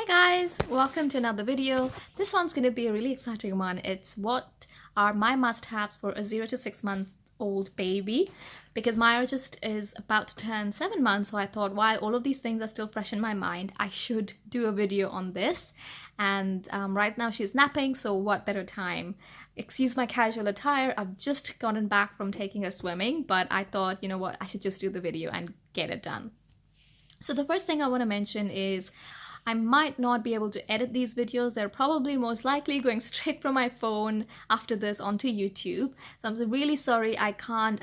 guys, welcome to another video. This one's going to be a really exciting one. It's what are my must-haves for a 0 to 6 month old baby, because Myra just is about to turn 7 months, so I thought while all of these things are still fresh in my mind, I should do a video on this. And right now she's napping, so what better time? Excuse my casual attire, I've just gotten back from taking her swimming, but I thought, you know what, I should just do the video and get it done. So the first thing I want to mention is I might not be able to edit these videos. They're probably most likely going straight from my phone after this onto YouTube. So I'm really sorry I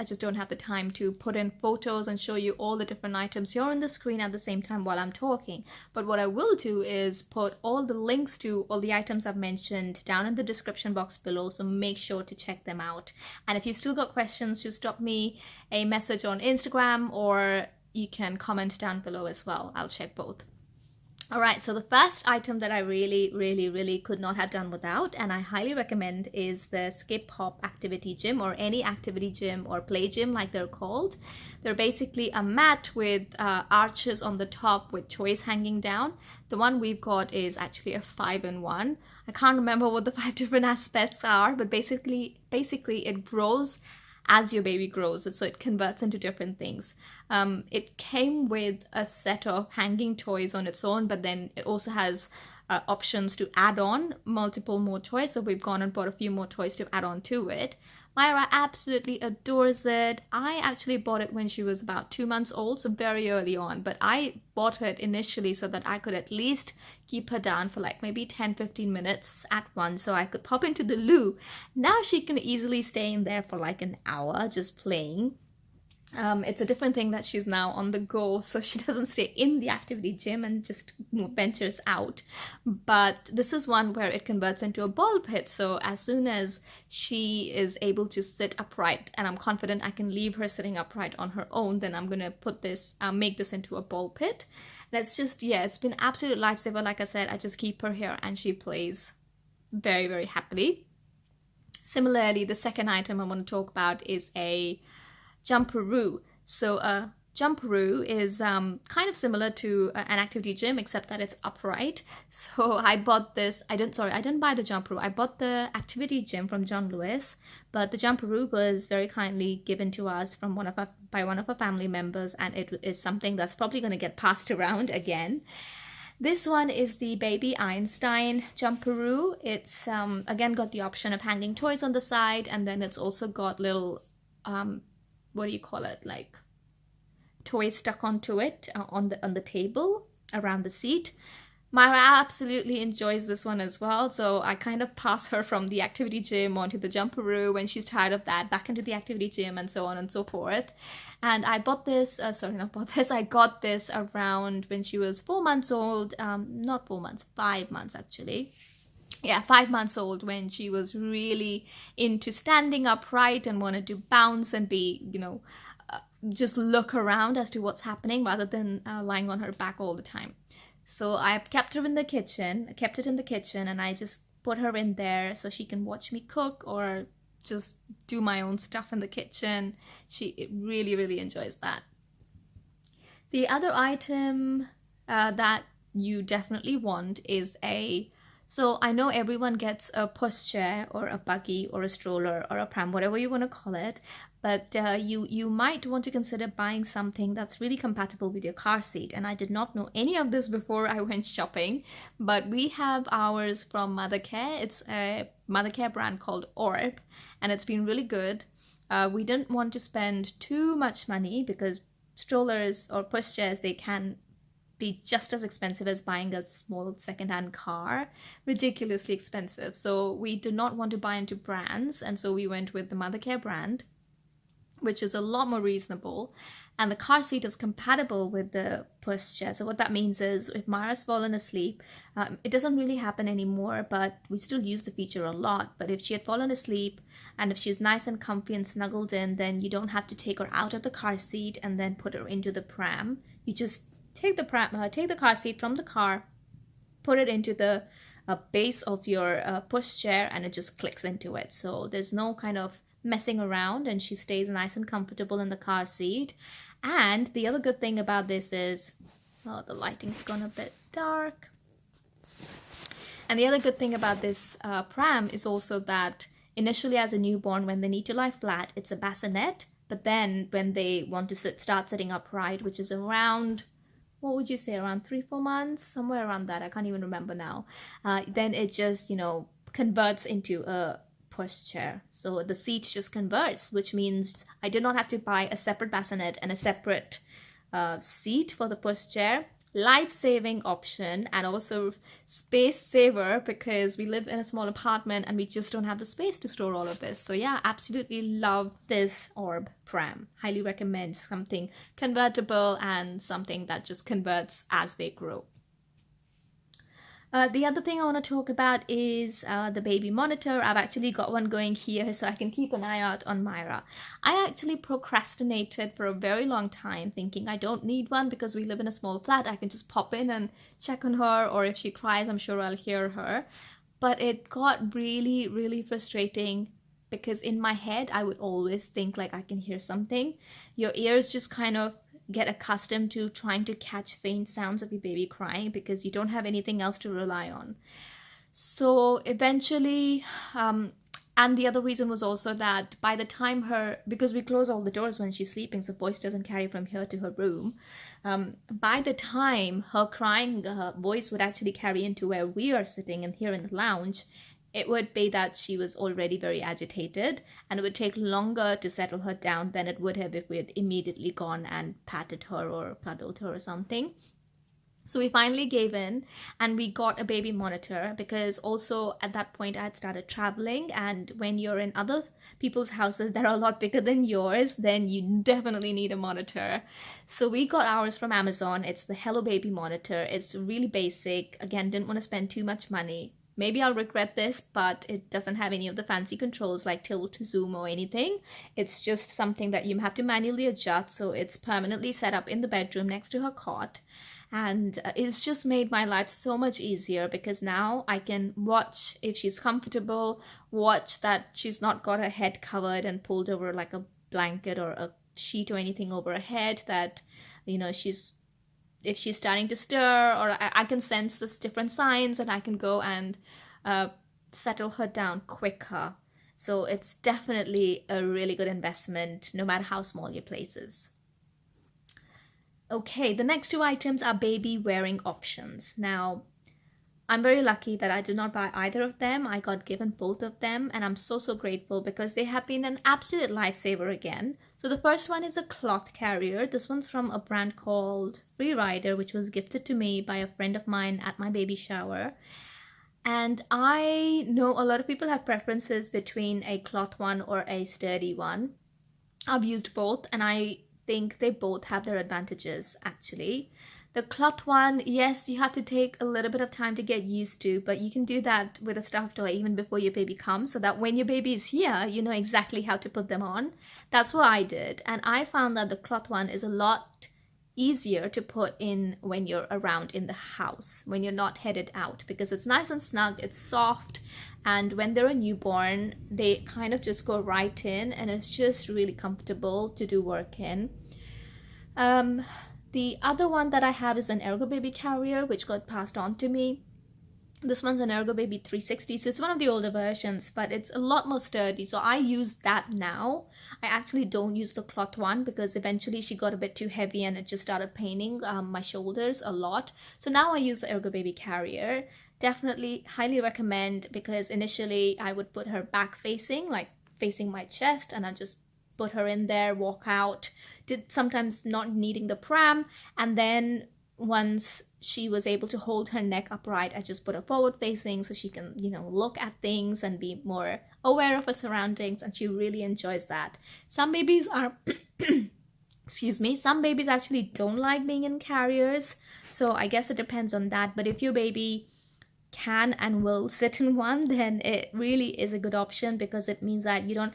just don't have the time to put in photos and show you all the different items here on the screen at the same time while I'm talking. But what I will do is put all the links to all the items I've mentioned down in the description box below, so make sure to check them out. And if you've still got questions, just drop me a message on Instagram or you can comment down below as well. I'll check both. Alright, so the first item that I really could not have done without, and I highly recommend, is the Skip Hop Activity Gym, or any activity gym or play gym like they're called. They're basically a mat with arches on the top with toys hanging down. The one we've got is actually a 5-in-1. I can't remember what the 5 different aspects are, but basically it grows as your baby grows, so it converts into different things. It came with a set of hanging toys on its own, but then it also has options to add on multiple more toys, so we've gone and bought a few more toys to add on to it. Myra absolutely adores it. I actually bought it when she was about 2 months old, so very early on, but I bought it initially so that I could at least keep her down for like maybe 10-15 minutes at once, so I could pop into the loo. Now she can easily stay in there for like an hour just playing. It's a different thing that she's now on the go, so she doesn't stay in the activity gym and just ventures out. But this is one where it converts into a ball pit, so as soon as she is able to sit upright, and I'm confident I can leave her sitting upright on her own, then I'm gonna make this into a ball pit. That's just, yeah, it's been absolute lifesaver. Like I said, I just keep her here and she plays very happily. Similarly, the second item I want to talk about is a jumperoo. So a jumperoo is kind of similar to an activity gym, except that it's upright. So I bought this, I didn't buy the jumperoo. I bought the activity gym from John Lewis, but the jumperoo was very kindly given to us from by one of our family members, and it is something that's probably going to get passed around again. This one is the Baby Einstein jumperoo. It's again got the option of hanging toys on the side, and then it's also got little what do you call it, like toys stuck onto it on the table around the seat. Myra absolutely enjoys this one as well, so I kind of pass her from the activity gym onto the jumperoo when she's tired of that, back into the activity gym, and so on and so forth. And I bought this, I got this around when she was 4 months old, not 4 months, 5 months actually. Yeah, 5 months old, when she was really into standing upright and wanted to bounce and be, you know, just look around as to what's happening rather than lying on her back all the time. So I've kept her in the kitchen, and I just put her in there so she can watch me cook or just do my own stuff in the kitchen. She really enjoys that. The other item that you definitely want is so I know everyone gets a pushchair or a buggy or a stroller or a pram, whatever you want to call it, but you might want to consider buying something that's really compatible with your car seat. And I did not know any of this before I went shopping, but we have ours from Mothercare. It's a Mothercare brand called Orb, and it's been really good. We didn't want to spend too much money because strollers or pushchairs, they can be just as expensive as buying a small second-hand car, ridiculously expensive. So we did not want to buy into brands, and so we went with the Mothercare brand, which is a lot more reasonable, and the car seat is compatible with the pushchair. So what that means is if Mara's fallen asleep, it doesn't really happen anymore, but we still use the feature a lot. But if she had fallen asleep and if she's nice and comfy and snuggled in, then you don't have to take her out of the car seat and then put her into the pram. You just take the car seat from the car, put it into the base of your pushchair, and it just clicks into it. So there's no kind of messing around, and she stays nice and comfortable in the car seat. And the other good thing about this is, oh, the lighting's gone a bit dark. And the other good thing about this pram is also that initially as a newborn, when they need to lie flat, it's a bassinet. But then when they want to start sitting upright, which is around, what would you say, around 3-4 months, somewhere around that, I can't even remember now, then it just, you know, converts into a pushchair. So the seat just converts, which means I did not have to buy a separate bassinet and a separate seat for the pushchair. Life-saving option, and also space saver, because we live in a small apartment and we just don't have the space to store all of this. So yeah, absolutely love this Orb pram. Highly recommend something convertible and something that just converts as they grow. The other thing I want to talk about is the baby monitor. I've actually got one going here so I can keep an eye out on Myra. I actually procrastinated for a very long time, thinking I don't need one because we live in a small flat. I can just pop in and check on her, or if she cries, I'm sure I'll hear her. But it got really, really frustrating because in my head, I would always think like I can hear something. Your ears just kind of get accustomed to trying to catch faint sounds of your baby crying because you don't have anything else to rely on. So eventually, and the other reason was also that by the time because we close all the doors when she's sleeping so voice doesn't carry from here to her room, by the time her crying voice would actually carry into where we are sitting and here in the lounge, it would be that she was already very agitated, and it would take longer to settle her down than it would have if we had immediately gone and patted her or cuddled her or something. So we finally gave in and we got a baby monitor, because also at that point I had started traveling, and when you're in other people's houses that are a lot bigger than yours, then you definitely need a monitor. So we got ours from Amazon. It's the Hello Baby monitor. It's really basic. Again, didn't want to spend too much money. Maybe I'll regret this, but it doesn't have any of the fancy controls like tilt to zoom or anything. It's just something that you have to manually adjust, so it's permanently set up in the bedroom next to her cot. And it's just made my life so much easier, because now I can watch if she's comfortable, watch that she's not got her head covered and pulled over like a blanket or a sheet or anything over her head, that, you know, if she's starting to stir, or I can sense the different signs, and I can go and settle her down quicker. So it's definitely a really good investment, no matter how small your place is. Okay, the next two items are baby wearing options. Now, I'm very lucky that I did not buy either of them. I got given both of them, and I'm so grateful, because they have been an absolute lifesaver again. So the first one is a cloth carrier. This one's from a brand called Freerider, which was gifted to me by a friend of mine at my baby shower. And I know a lot of people have preferences between a cloth one or a sturdy one. I've used both, and I think they both have their advantages actually. The cloth one, yes, you have to take a little bit of time to get used to, but you can do that with a stuffed toy even before your baby comes, so that when your baby is here, you know exactly how to put them on. That's what I did, and I found that the cloth one is a lot easier to put in when you're around in the house, when you're not headed out, because it's nice and snug, it's soft, and when they're a newborn, they kind of just go right in, and it's just really comfortable to do work in. The other one that I have is an Ergo Baby carrier, which got passed on to me. This one's an Ergo Baby 360, so it's one of the older versions, but it's a lot more sturdy, so I use that now. I actually don't use the cloth one, because eventually she got a bit too heavy and it just started paining my shoulders a lot. So now I use the Ergo Baby carrier. Definitely highly recommend, because initially I would put her back facing, like facing my chest, and I just put her in there, walk out, did sometimes not needing the pram, and then once she was able to hold her neck upright, I just put her forward facing so she can, you know, look at things and be more aware of her surroundings, and she really enjoys that. Some babies are excuse me, some babies actually don't like being in carriers, so I guess it depends on that. But if your baby can and will sit in one, then it really is a good option, because it means that you're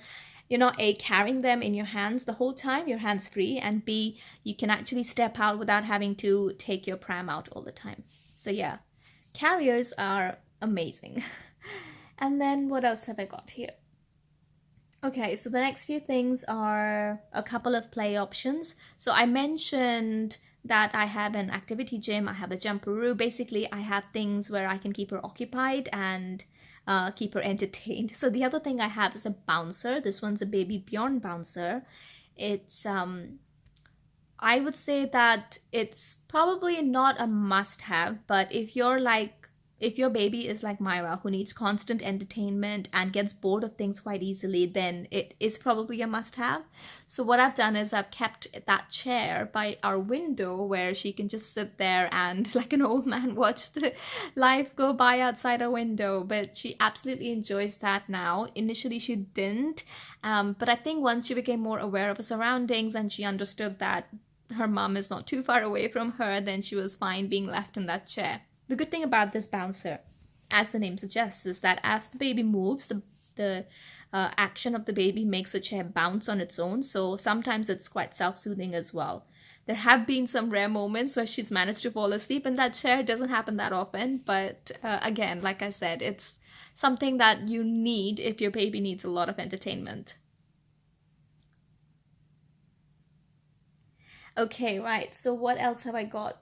not A, carrying them in your hands the whole time, your hands free, and B, you can actually step out without having to take your pram out all the time. So yeah, carriers are amazing. And then what else have I got here? Okay, so the next few things are a couple of play options. So I mentioned that I have an activity gym, I have a jumperoo. Basically, I have things where I can keep her occupied and keep her entertained. So the other thing I have is a bouncer. This one's a Baby Bjorn bouncer. It's I would say that it's probably not a must-have, but if your baby is like Myra, who needs constant entertainment and gets bored of things quite easily, then it is probably a must-have. So what I've done is I've kept that chair by our window where she can just sit there and, like an old man, watch the life go by outside our window. But she absolutely enjoys that now. Initially she didn't, but I think once she became more aware of her surroundings and she understood that her mom is not too far away from her, then she was fine being left in that chair. The good thing about this bouncer, as the name suggests, is that as the baby moves, the action of the baby makes the chair bounce on its own. So sometimes it's quite self-soothing as well. There have been some rare moments where she's managed to fall asleep in that chair. It doesn't happen that often. But again, like I said, it's something that you need if your baby needs a lot of entertainment. Okay, right. So what else have I got?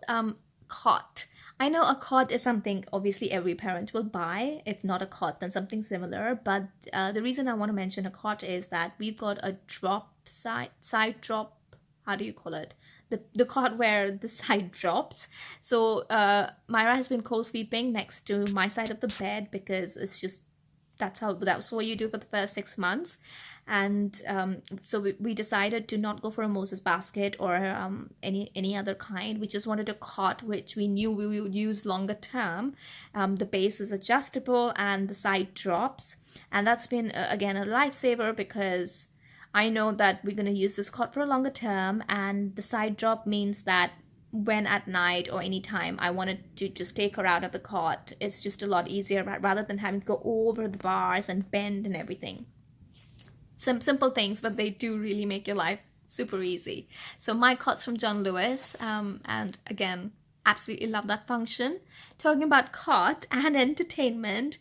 Cot. I know a cot is something obviously every parent will buy. If not a cot, then something similar. But the reason I want to mention a cot is that we've got a side drop. How do you call it? The cot where the side drops. So Myra has been co-sleeping next to my side of the bed because it's just that's what you do for the first 6 months. And so we decided to not go for a Moses basket or any other kind. We just wanted a cot which we knew we would use longer term. The base is adjustable and the side drops, and that's been again a lifesaver because I know that we're going to use this cot for a longer term, and the side drop means that when at night or any time I wanted to just take her out of the cot, it's just a lot easier rather than having to go over the bars and bend and everything. Some simple things, but they do really make your life super easy. So my cot's from John Lewis, and again, absolutely love that function. Talking about cot and entertainment,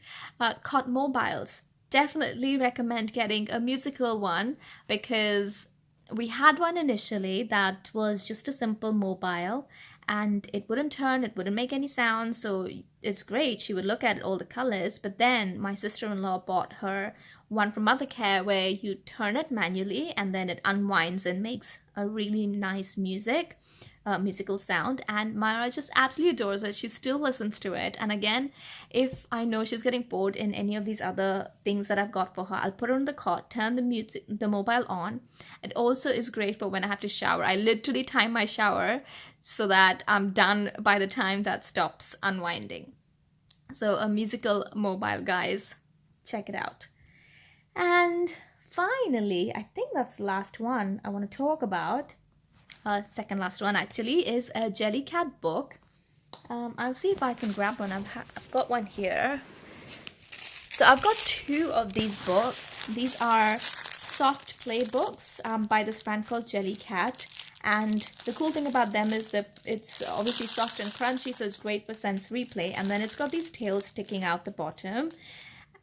cot mobiles. Definitely recommend getting a musical one because we had one initially that was just a simple mobile and it wouldn't turn, it wouldn't make any sound, so it's great. She would look at all the colors, but then my sister-in-law bought her one from Mothercare where you turn it manually and then it unwinds and makes a really nice musical sound, and Myra just absolutely adores it. She still listens to it, and again, if I know she's getting bored in any of these other things that I've got for her, I'll put her on the cot, turn the mobile on. It also is great for when I have to shower. I literally time my shower so that I'm done by the time that stops unwinding. So a musical mobile, guys, check it out. And finally, I think that's the last one I want to talk about. Second last one actually is a Jellycat book. I'll see if I can grab one. I've got one here. So I've got 2 of these books. These are soft play books by this brand called Jellycat. And the cool thing about them is that it's obviously soft and crunchy, so it's great for sensory play. And then it's got these tails sticking out the bottom.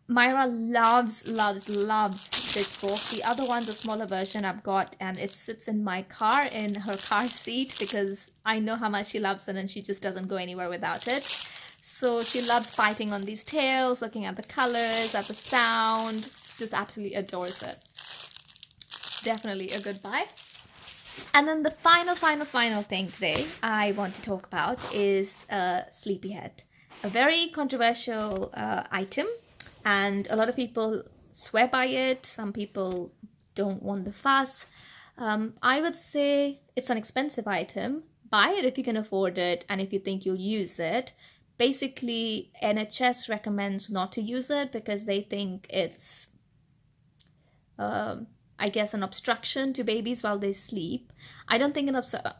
Myra loves this book. The other one's a smaller version I've got, and it sits in my car, in her car seat, because I know how much she loves it and she just doesn't go anywhere without it. So she loves fighting on these tails, looking at the colors, at the sound, just absolutely adores it. Definitely a good buy. And then the final thing today I want to talk about is Sleepyhead. A very controversial item. And a lot of people swear by it. Some people don't want the fuss. I would say it's an expensive item. Buy it if you can afford it and if you think you'll use it. Basically, NHS recommends not to use it because they think it's, I guess, an obstruction to babies while they sleep. I don't think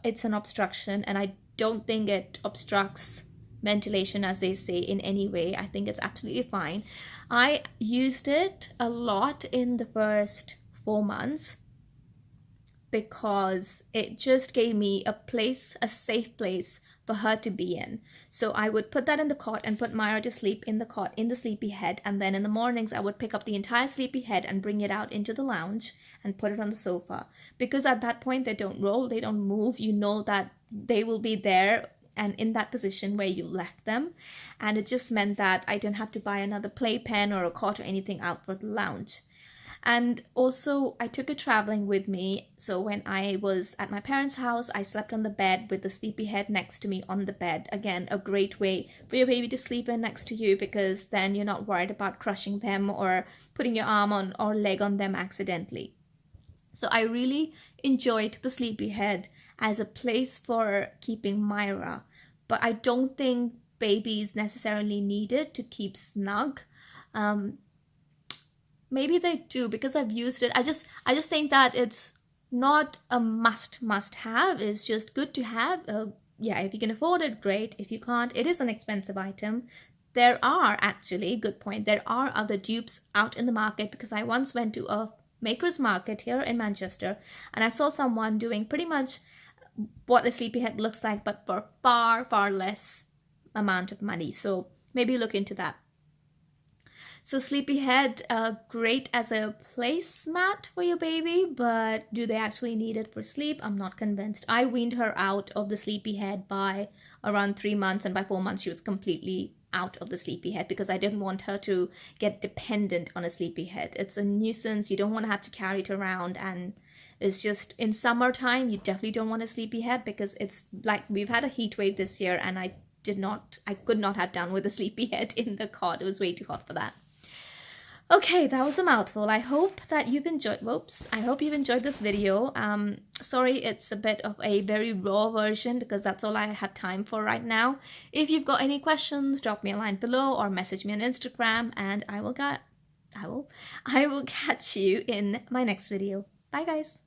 it's an obstruction, and I don't think it obstructs ventilation, as they say, in any way. I think it's absolutely fine. I used it a lot in the first 4 months, because it just gave me a place, a safe place for her to be in. So I would put that in the cot and put Myra to sleep in the cot, in the sleepy head, and then in the mornings I would pick up the entire sleepy head and bring it out into the lounge and put it on the sofa, because at that point they don't roll, they don't move. You know that they will be there and in that position where you left them, and it just meant that I didn't have to buy another playpen or a cot or anything out for the lounge. And also I took it traveling with me, so when I was at my parents' house, I slept on the bed with the sleepy head next to me on the bed. Again, a great way for your baby to sleep in next to you, because then you're not worried about crushing them or putting your arm on or leg on them accidentally. So I really enjoyed the sleepy head as a place for keeping Myra, but I don't think babies necessarily need it to keep snug. Maybe they do, because I've used it. I just think that it's not a must have. It's just good to have. Yeah, if you can afford it, great. If you can't, it is an expensive item. There are actually, good point, there are other dupes out in the market, because I once went to a maker's market here in Manchester and I saw someone doing pretty much what a sleepy head looks like, but for far less amount of money. So maybe look into that. So sleepy head, great as a placemat for your baby, but do they actually need it for sleep? I'm not convinced. I weaned her out of the sleepy head by around 3 months, and by 4 months she was completely out of the sleepy head, because I didn't want her to get dependent on a sleepy head. It's a nuisance. You don't want to have to carry it around, and it's just, in summertime you definitely don't want a sleepy head, because it's like, we've had a heat wave this year and I could not have done with a sleepy head in the cot. It was way too hot for that. Okay, that was a mouthful. I hope that you've enjoyed, I hope you've enjoyed this video. Sorry, it's a bit of a very raw version, because that's all I have time for right now. If you've got any questions, drop me a line below or message me on Instagram, and I will catch you in my next video. Bye guys.